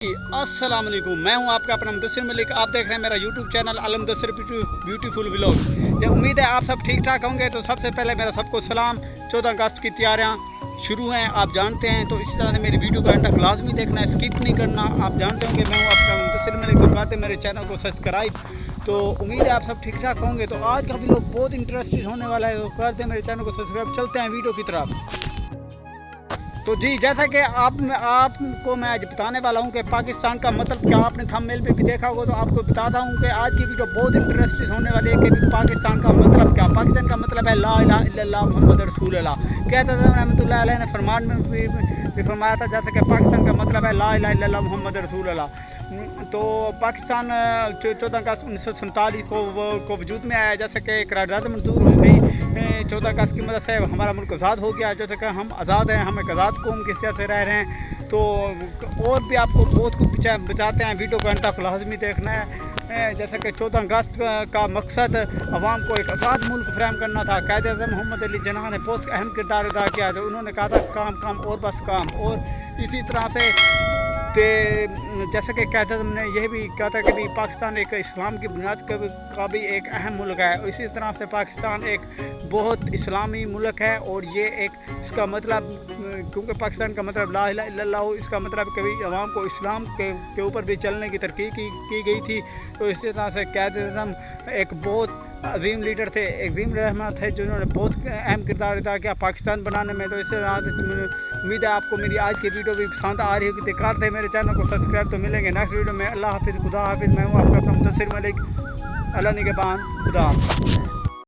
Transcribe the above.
अस्सलाम वालेकुम, मैं हूं आपका अपना मुदस्सिर मलिक। आप देख रहे हैं मेरा यूट्यूब चैनल अलम मुदस्सिर ब्यूटीफुल व्लॉग। ये उम्मीद है आप सब ठीक ठाक होंगे। तो सबसे पहले मेरा सबको सलाम। 14 अगस्त की तैयारियां शुरू हैं, आप जानते हैं। तो इसी तरह से मेरी वीडियो का एंड तक लाजमी देखना है, स्किप नहीं करना। आप जानते होंगे मैं हूँ आपका मुदस्सिर मलिक, तो करते मेरे चैनल को सब्सक्राइब। तो उम्मीद है आप सब ठीक ठाक होंगे। तो आज का व्लॉग बहुत इंटरेस्टिंग होने वाला है, तो करते मेरे चैनल को सब्सक्राइब। चलते हैं वीडियो की तरफ। तो जी, जैसा कि आपको मैं आज बताने वाला हूं कि पाकिस्तान का मतलब क्या, आपने थंबनेल पे भी देखा होगा। तो आपको बताता हूं कि आज की वीडियो बहुत इंटरेस्टिंग होने वाली है कि पाकिस्तान का मतलब क्या। पाकिस्तान का मतलब है ला इलाहा इल्लल्लाह मुहम्मद रसूलुल्लाह। कहते थे रहमतुल्लाह अलैह ने फरमान में भी फरमाया था, जैसे कि पाकिस्तान का मतलब है ला इलाहा इल्लल्लाह मुहम्मद रसूलुल्लाह। तो पाकिस्तान 14 अगस्त 1947 को वजूद में आया, जैसे कि करारदाद मंजूर हुई गई 14 अगस्त की मदद से हमारा मुल्क आज़ाद हो गया। जैसे कि हम आज़ाद हैं, हम एक आज़ाद कौम की हैसियत से रह रहे हैं। तो और भी आपको बहुत कुछ बचाते हैं, वीडियो को अंत तक लाजमी देखना है। जैसे कि 14 अगस्त का मकसद अवाम को एक आज़ाद मुल्क फ्राहम करना था। कायद-ए-आज़म मोहम्मद अली जिन्ना ने बहुत अहम किरदार अदा किया। तो उन्होंने कहा था काम काम और बस काम। और इसी तरह से जैसे कि कायद-ए-आज़म ने यह भी कहा था कि पाकिस्तान एक इस्लाम की बुनियाद का भी एक अहम मुल्क है। इसी तरह से पाकिस्तान एक बहुत इस्लामी मुल्क है। और ये एक इसका मतलब, क्योंकि पाकिस्तान का मतलब ला इलाहा इल्लल्लाह, इसका मतलब कभी अवाम को इस्लाम के ऊपर भी चलने की तरकीब की गई थी। तो इसी तरह से कायद-ए-आज़म एक बहुत अजीम लीडर थे, एक अजीम रहनुमा थे, जिन्होंने बहुत अहम किरदार अदा किया पाकिस्तान बनाने में। तो इसी तरह से उम्मीद है आपको मेरी आज की वीडियो भी पसंद आ रही होगी। दिखाते हैं मेरे चैनल को सब्सक्राइब। तो मिलेंगे नेक्स्ट वीडियो में। अल्लाह हाफिज़, खुदा हाफिज़। मैं हूँ आपका अपना मुदस्सिर मलिक। अल्लाह निगहबान, खुदा हाफिज़।